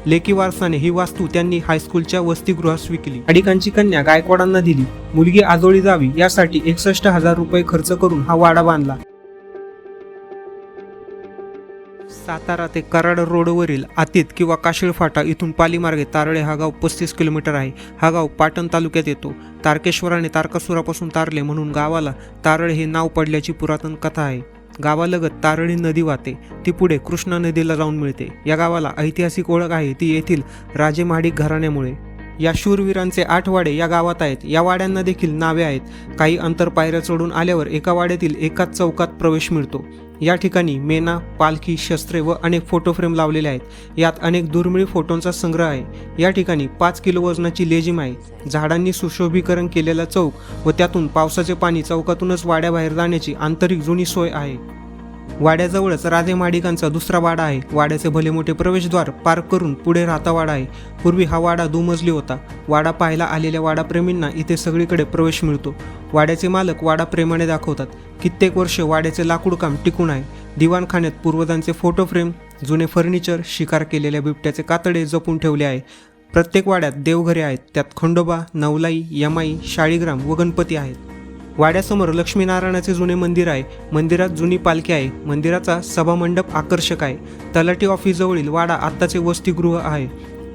लेकी वारसाने ही वास्तू त्यांनी हायस्कूलच्या वसतिगृहास विकली. माडिकांची कन्या गायकवाडांना दिली. मुलगी आजोळी जावी यासाठी 61,000 रुपये खर्च करून हा वाडा बांधला. सातारा ते कराड रोडवरील आतीत किंवा काशीळ फाटा इथून पालीमार्गे तारळे हा गाव 35 किलोमीटर आहे. हा गाव पाटण तालुक्यात येतो. तारकेश्वराने तारकासुरापासून तारले म्हणून गावाला तारळे हे नाव पडल्याची पुरातन कथा आहे. गावालगत तारळी नदी वाहते. ती पुढे कृष्णा नदीला जाऊन मिळते. या गावाला ऐतिहासिक ओळख आहे ती येथील राजे महाडिक घराण्यामुळे. या शूरवीरांचे 8 वाडे या गावात आहेत. या वाड्यांना देखील नावे आहेत. काही अंतर पायऱ्या चढून आल्यावर एका वाड्यातील एकाच चौकात प्रवेश मिळतो. या ठिकाणी मेणा, पालखी, शस्त्रे व अनेक फोटो फ्रेम लावलेले आहेत. यात अनेक दुर्मिळ फोटोंचा संग्रह आहे. या ठिकाणी 5 किलो वजनाची लेझीम आहे. झाडांनी सुशोभीकरण केलेला चौक व त्यातून पावसाचे पाणी चौकातूनच वाड्याबाहेर जाण्याची आंतरिक जुनी सोय आहे. वाड्याजवळच राजे महाडिकांचा दुसरा वाडा आहे. वाड्याचे भले मोठे प्रवेशद्वार पार करून पुढे राहता वाडा आहे. पूर्वी हा वाडा दुमजली होता. वाडा पाहायला आलेल्या वाडाप्रेमींना इथे सगळीकडे प्रवेश मिळतो. वाड्याचे मालक वाडा प्रेमाने दाखवतात. कित्येक वर्ष वाड्याचे लाकूड काम टिकून आहे. दिवाणखान्यात पूर्वजांचे फोटो फ्रेम, जुने फर्निचर, शिकार केलेल्या बिबट्याचे कातडे जपून ठेवले आहे. प्रत्येक वाड्यात देवघरे आहेत. त्यात खंडोबा, नवलाई, यमाई, शाळीग्राम व गणपती आहेत. वाड्यासमोर लक्ष्मीनारायणाचे जुने मंदिर आहे. मंदिरात जुनी पालखी आहे. मंदिराचा सभामंडप आकर्षक आहे. तलाठी ऑफिसजवळील वाडा आत्ताचे वसतिगृह आहे.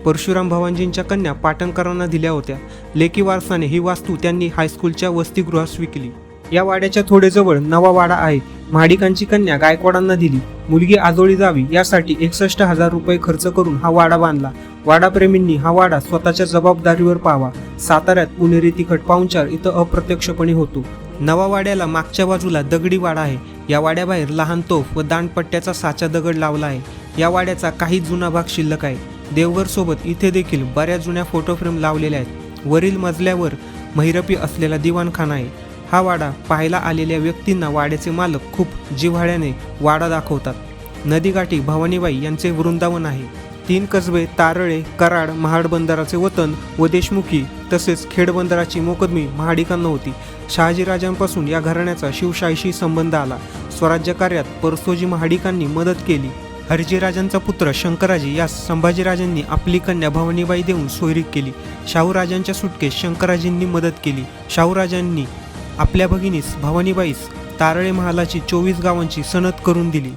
परशुराम भवानजींच्या कन्या पाटणकरांना दिल्या होत्या. लेकी वारसाने ही वास्तू त्यांनी हायस्कूलच्या वसतिगृहास विकली. या वाड्याच्या थोडे जवळ नवा वाडा आहे. महाडिकांची कन्या गायकवाडांना दिली. मुलगी आजोळी जावी यासाठी 61,000 रुपये खर्च करून हा वाडा बांधला. वाडाप्रेमींनी हा वाडा स्वतःच्या जबाबदारीवर पाहावा. साताऱ्यात पुणेरी तिखट पाहुणचार इथं अप्रत्यक्षपणे होतो. नवा वाड्याला मागच्या बाजूला दगडी वाडा आहे. या वाड्याबाहेर लहान तोफ व दांडपट्ट्याचा साचा दगड लावला आहे. या वाड्याचा काही जुना भाग शिल्लक आहे. देवघर सोबत इथे देखील बऱ्याच जुन्या फोटो फ्रेम लावलेल्या आहेत. वरील मजल्यावर महिरपी असलेला दिवाणखाना आहे. हा वाडा पाहायला आलेल्या व्यक्तींना वाड्याचे मालक खूप जिव्हाळ्याने वाडा दाखवतात. नदीकाठी भवानीबाई यांचे वृंदावन आहे. 3 कसबे तारळे, कराड, महाड बंदराचे वतन व देशमुखी तसेच खेड बंदराची मोकदमी महाडिकांना होती. शहाजीराजांपासून या घराण्याचा शिवशाहीशी संबंध आला. स्वराज्य कार्यात परसोजी महाडिकांनी मदत केली. हरजीराजांचा पुत्र शंकराजी यास संभाजीराजांनी आपली कन्या भवानीबाई देऊन सोयरीक केली. शाहूराजांच्या सुटकेस शंकराजींनी मदत केली. शाहूराजांनी आपल्या भगिनीस भवानीबाईस तारळे महालाची 24 गावांची सनद करून दिली.